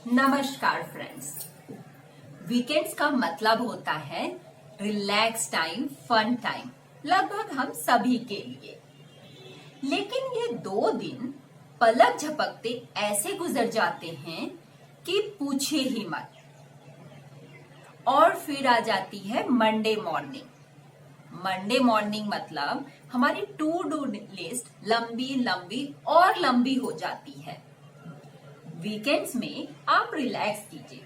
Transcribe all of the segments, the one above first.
नमस्कार friends. Weekends का मतलब होता है रिलैक्स टाइम, फन टाइम, लगभग हम सभी के लिए। लेकिन ये 2 दिन पलक झपकते ऐसे गुजर जाते हैं कि पूछे ही मत। और फिर आ जाती है मंडे मॉर्निंग। मंडे मॉर्निंग मतलब हमारी टू डू लिस्ट लंबी लंबी और लंबी हो जाती है। वीकेंड्स में आप रिलैक्स कीजिए,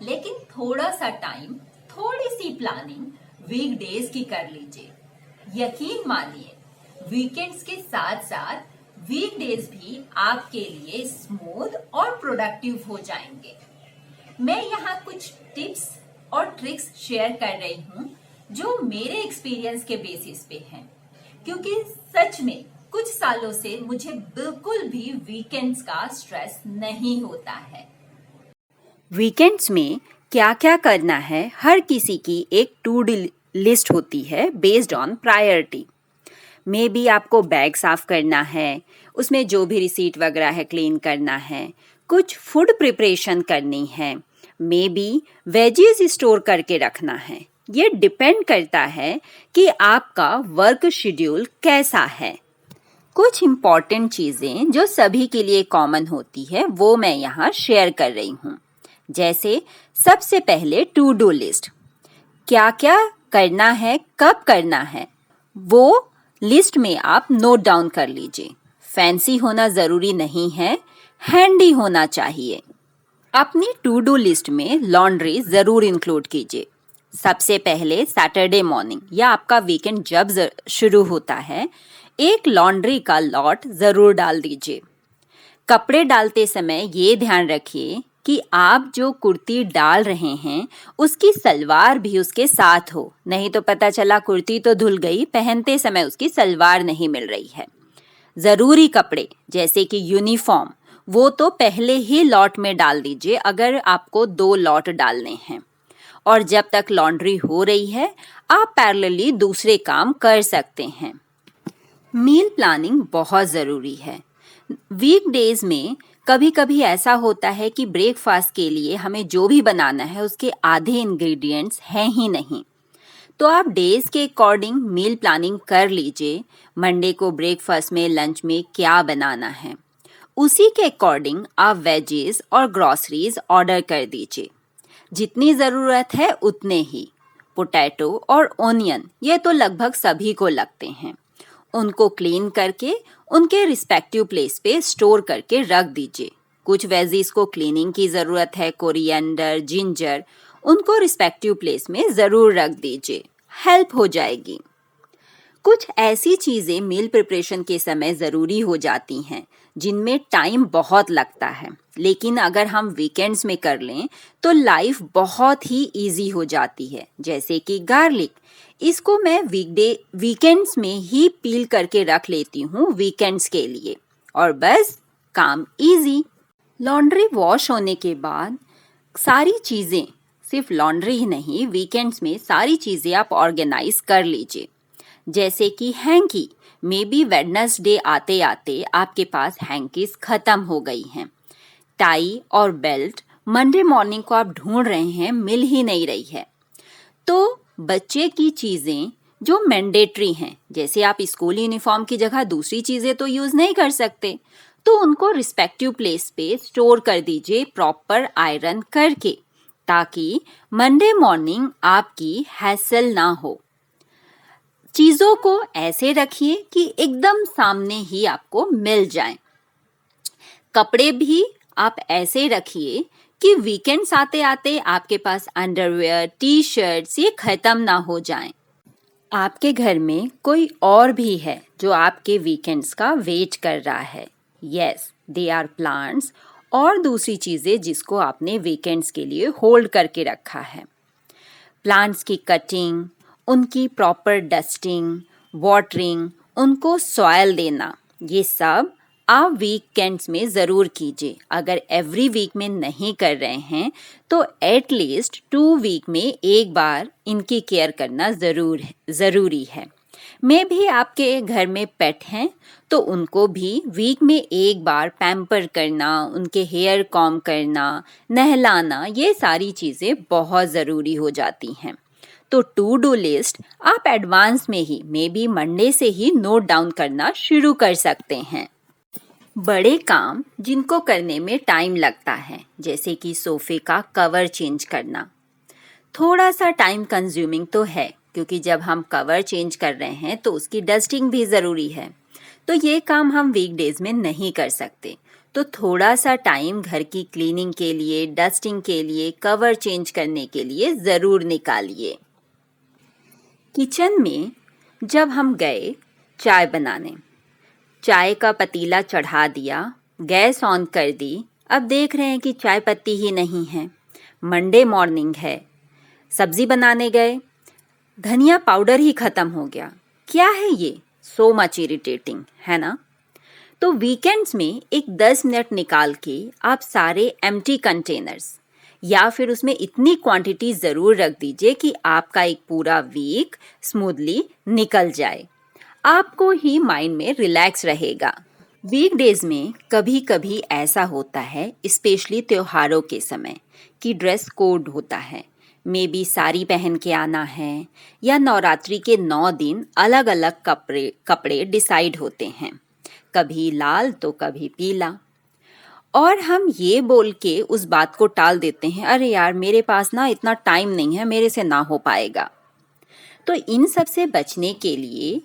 लेकिन थोड़ा सा टाइम, थोड़ी सी प्लानिंग वीकडेज की कर लीजिए। यकीन मानिए, वीकेंड्स के साथ साथ वीकडेज भी आपके लिए स्मूथ और प्रोडक्टिव हो जाएंगे। मैं यहाँ कुछ टिप्स और ट्रिक्स शेयर कर रही हूँ जो मेरे एक्सपीरियंस के बेसिस पे हैं, क्योंकि सच में कुछ सालों से मुझे बिल्कुल भी वीकेंड्स का स्ट्रेस नहीं होता है। वीकेंड्स में क्या क्या करना है, हर किसी की एक टू डू लिस्ट होती है based on priority. May be आपको बैग साफ करना है, उसमें जो भी रिसीट वगैरह है क्लीन करना है, कुछ फूड प्रिपरेशन करनी है, मे बी वेजीज स्टोर करके रखना है। ये डिपेंड करता है कि आपका वर्क शेड्यूल कैसा है। कुछ इम्पॉर्टेंट चीज़ें जो सभी के लिए कॉमन होती है वो मैं यहाँ शेयर कर रही हूँ। जैसे सबसे पहले टू डू लिस्ट, क्या क्या करना है, कब करना है, वो लिस्ट में आप नोट डाउन कर लीजिए। फैंसी होना ज़रूरी नहीं है, हैंडी होना चाहिए। अपनी टू डू लिस्ट में लॉन्ड्री ज़रूर इंक्लूड कीजिए। सबसे पहले सैटरडे मॉर्निंग या आपका वीकेंड जब शुरू होता है, एक लॉन्ड्री का लॉट ज़रूर डाल दीजिए। कपड़े डालते समय ये ध्यान रखिए कि आप जो कुर्ती डाल रहे हैं उसकी सलवार भी उसके साथ हो, नहीं तो पता चला कुर्ती तो धुल गई, पहनते समय उसकी सलवार नहीं मिल रही है। ज़रूरी कपड़े जैसे कि यूनिफॉर्म, वो तो पहले ही लॉट में डाल दीजिए अगर आपको 2 लॉट डालने हैं। और जब तक लॉन्ड्री हो रही है आप पैरेलली दूसरे काम कर सकते हैं। मील प्लानिंग बहुत ज़रूरी है। वीकडेज में कभी कभी ऐसा होता है कि ब्रेकफास्ट के लिए हमें जो भी बनाना है उसके आधे इंग्रेडिएंट्स हैं ही नहीं, तो आप डेज के अकॉर्डिंग मील प्लानिंग कर लीजिए। मंडे को ब्रेकफास्ट में, लंच में क्या बनाना है, उसी के अकॉर्डिंग आप वेजीज और ग्रॉसरीज ऑर्डर कर दीजिए। जितनी ज़रूरत है उतने ही। पोटैटो और ओनियन ये तो लगभग सभी को लगते हैं, उनको क्लीन करके उनके रिस्पेक्टिव प्लेस पे स्टोर करके रख दीजिए। कुछ वेजीज को क्लीनिंग की ज़रूरत है, कोरिएंडर, जिंजर, उनको रिस्पेक्टिव प्लेस में ज़रूर रख दीजिए, हेल्प हो जाएगी। कुछ ऐसी चीज़ें मील प्रिपरेशन के समय ज़रूरी हो जाती हैं जिनमें टाइम बहुत लगता है, लेकिन अगर हम वीकेंड्स में कर लें तो लाइफ बहुत ही इजी हो जाती है। जैसे कि गार्लिक, इसको मैं वीकेंड्स में ही पील करके रख लेती हूँ वीकेंड्स के लिए, और बस काम इजी। लॉन्ड्री वॉश होने के बाद सारी चीज़ें, सिर्फ लॉन्ड्री ही नहीं, वीकेंड्स में सारी चीज़ें आप ऑर्गेनाइज कर लीजिए। जैसे कि हैंकी, मे बी वेडनेसडे आते आते आपके पास हैंकीज ख़त्म हो गई हैं। टाई और बेल्ट मंडे मॉर्निंग को आप ढूंढ रहे हैं, मिल ही नहीं रही है। तो बच्चे की चीज़ें जो मैंडेटरी हैं, जैसे आप स्कूल यूनिफॉर्म की जगह दूसरी चीज़ें तो यूज़ नहीं कर सकते, तो उनको रिस्पेक्टिव प्लेस पे स्टोर कर दीजिए प्रॉपर आयरन करके, ताकि मंडे मॉर्निंग आपकी हैसल ना हो। चीज़ों को ऐसे रखिए कि एकदम सामने ही आपको मिल जाएं। कपड़े भी आप ऐसे रखिए कि वीकेंड्स आते आते आपके पास अंडरवेयर, टी शर्ट्स ये ख़त्म ना हो जाएं। आपके घर में कोई और भी है जो आपके वीकेंड्स का वेट कर रहा है। यस, दे आर प्लांट्स और दूसरी चीज़ें जिसको आपने वीकेंड्स के लिए होल्ड करके रखा है। प्लांट्स की कटिंग, उनकी प्रॉपर डस्टिंग, वाटरिंग, उनको सॉयल देना, ये सब आप वीकेंड्स में ज़रूर कीजिए। अगर एवरी वीक में नहीं कर रहे हैं तो एटलीस्ट 2 वीक में एक बार इनकी केयर करना ज़रूरी है। मे भी आपके घर में पेट हैं तो उनको भी वीक में एक बार पैम्पर करना, उनके हेयर कॉम करना, नहलाना, ये सारी चीज़ें बहुत ज़रूरी हो जाती हैं। तो टू डू लिस्ट आप एडवांस में ही मे बी मंडे से ही नोट डाउन करना शुरू कर सकते हैं। बड़े काम जिनको करने में टाइम लगता है, जैसे कि सोफे का कवर चेंज करना, थोड़ा सा टाइम कंज्यूमिंग तो है क्योंकि जब हम कवर चेंज कर रहे हैं तो उसकी डस्टिंग भी ज़रूरी है। तो ये काम हम वीकडेज में नहीं कर सकते, तो थोड़ा सा टाइम घर की क्लीनिंग के लिए, डस्टिंग के लिए, कवर चेंज करने के लिए ज़रूर निकालिए। किचन में जब हम गए चाय बनाने, चाय का पतीला चढ़ा दिया, गैस ऑन कर दी, अब देख रहे हैं कि चाय पत्ती ही नहीं है। मंडे मॉर्निंग है, सब्जी बनाने गए, धनिया पाउडर ही ख़त्म हो गया। क्या है ये? सो मच इरिटेटिंग, है ना? तो वीकेंड्स में एक 10 मिनट निकाल के आप सारे एम्प्टी कंटेनर्स या फिर उसमें इतनी क्वांटिटी ज़रूर रख दीजिए कि आपका एक पूरा वीक स्मूथली निकल जाए। आपको ही माइंड में रिलैक्स रहेगा। वीकडेज में कभी कभी ऐसा होता है, स्पेशली त्योहारों के समय, कि ड्रेस कोड होता है। मे बी साड़ी पहन के आना है या नवरात्रि के 9 दिन अलग अलग कपड़े डिसाइड होते हैं, कभी लाल तो कभी पीला। और हम ये बोल के उस बात को टाल देते हैं, अरे यार मेरे पास ना इतना टाइम नहीं है, मेरे से ना हो पाएगा। तो इन सब से बचने के लिए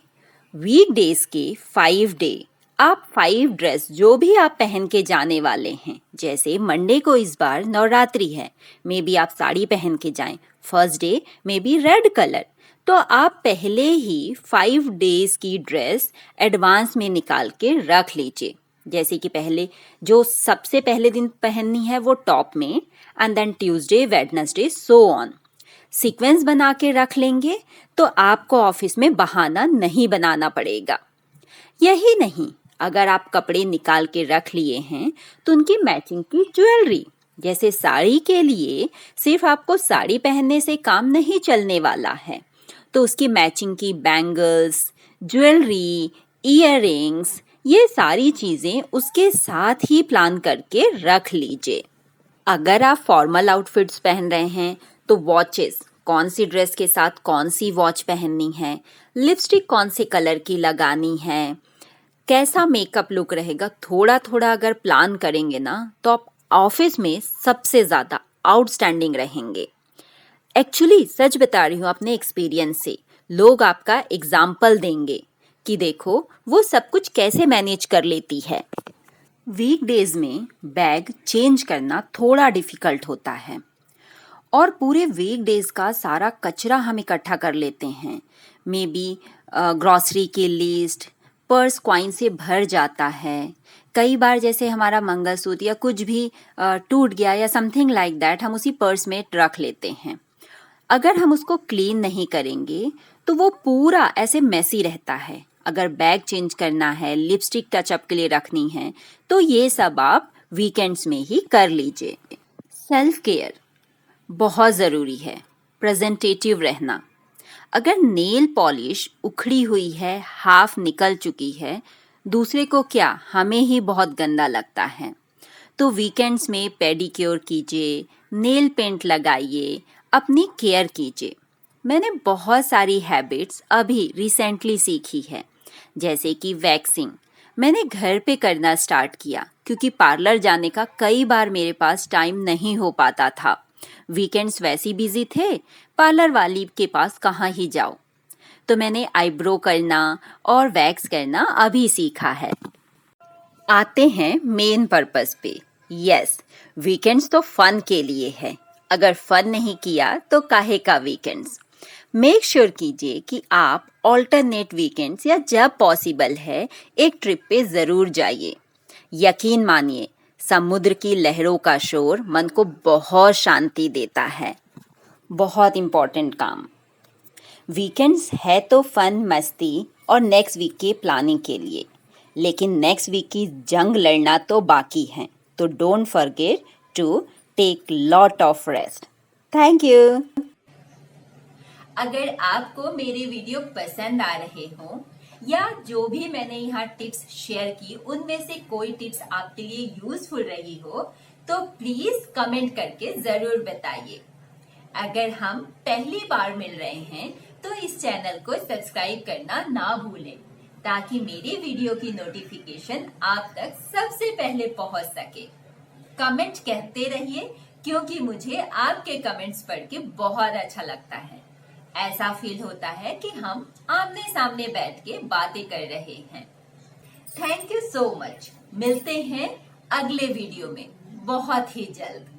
वीकडेज के 5 डे आप 5 ड्रेस जो भी आप पहन के जाने वाले हैं, जैसे मंडे को इस बार नवरात्रि है, मे बी आप साड़ी पहन के जाएं, first day may be red colour, तो आप पहले ही 5 डेज की ड्रेस एडवांस में निकाल के रख लीजिए। जैसे कि पहले जो सबसे पहले दिन पहननी है वो टॉप में, and then Tuesday, Wednesday, so on. Sequence बना के रख लेंगे तो आपको ऑफिस में बहाना नहीं बनाना पड़ेगा। यही नहीं, अगर आप कपड़े निकाल के रख लिए हैं तो उनकी मैचिंग की ज्वेलरी, जैसे साड़ी के लिए सिर्फ आपको साड़ी पहनने से काम नहीं चलने वाला है, तो उसकी मैचिंग की बैंगल्स, ज्वेलरी, ईयररिंग्स, ये सारी चीज़ें उसके साथ ही प्लान करके रख लीजिए। अगर आप फॉर्मल आउटफिट्स पहन रहे हैं तो वॉचेस, कौन सी ड्रेस के साथ कौन सी वॉच पहननी है, लिपस्टिक कौन से कलर की लगानी है, कैसा मेकअप लुक रहेगा, थोड़ा थोड़ा अगर प्लान करेंगे ना तो आप ऑफिस में सबसे ज़्यादा आउटस्टैंडिंग रहेंगे। एक्चुअली सच बता रही हूँ अपने एक्सपीरियंस से, लोग आपका एग्जाम्पल देंगे कि देखो वो सब कुछ कैसे मैनेज कर लेती है। वीकडेज में बैग चेंज करना थोड़ा डिफ़िकल्ट होता है और पूरे वीकडेज का सारा कचरा हम इकट्ठा कर लेते हैं। मे बी ग्रॉसरी की लिस्ट, पर्स क्वाइन से भर जाता है। कई बार जैसे हमारा मंगलसूत्र या कुछ भी टूट गया या समथिंग लाइक दैट, हम उसी पर्स में रख लेते हैं। अगर हम उसको क्लीन नहीं करेंगे तो वो पूरा ऐसे मेसी रहता है। अगर बैग चेंज करना है, लिपस्टिक टचअप के लिए रखनी है, तो ये सब आप वीकेंड्स में ही कर लीजिए। सेल्फ केयर बहुत ज़रूरी है, प्रेजेंटेटिव रहना। अगर नेल पॉलिश उखड़ी हुई है, हाफ निकल चुकी है, दूसरे को क्या, हमें ही बहुत गंदा लगता है। तो वीकेंड्स में पेडिक्योर कीजिए, नेल पेंट लगाइए, अपनी केयर कीजिए। मैंने बहुत सारी हैबिट्स अभी रिसेंटली सीखी है, जैसे कि वैक्सिंग मैंने घर पे करना स्टार्ट किया क्योंकि पार्लर जाने का कई बार मेरे पास टाइम नहीं हो पाता था। वीकेंड्स वैसे ही बिजी थे, पार्लर वाली के पास कहाँ ही जाओ। तो मैंने आईब्रो करना और वैक्स करना अभी सीखा है। आते हैं मेन पर्पस पे। यस, वीकेंड्स तो फन के लिए है। अगर फन नहीं किया तो काहे का वीकेंड्स। मेक श्योर कीजिए कि आप ऑल्टरनेट वीकेंड्स या जब पॉसिबल है एक ट्रिप पे ज़रूर जाइए। यकीन मानिए, समुद्र की लहरों का शोर मन को बहुत शांति देता है। बहुत इम्पॉर्टेंट काम। वीकेंड्स है तो फन, मस्ती और नेक्स्ट वीक की प्लानिंग के लिए, लेकिन नेक्स्ट वीक की जंग लड़ना तो बाकी है। तो don't forget to take lot of rest. Thank you. अगर आपको मेरे वीडियो पसंद आ रहे हो या जो भी मैंने यहाँ टिप्स शेयर की उनमें से कोई टिप्स आपके लिए यूजफुल रही हो तो प्लीज कमेंट करके जरूर बताइए। अगर हम पहली बार मिल रहे हैं तो इस चैनल को सब्सक्राइब करना ना भूलें ताकि मेरी वीडियो की नोटिफिकेशन आप तक सबसे पहले पहुंच सके। कमेंट कहते रहिए क्योंकि मुझे आपके कमेंट्स पढ़ के बहुत अच्छा लगता है। ऐसा फील होता है कि हम आमने सामने बैठ के बातें कर रहे हैं। Thank you so much. मिलते हैं अगले वीडियो में बहुत ही जल्द।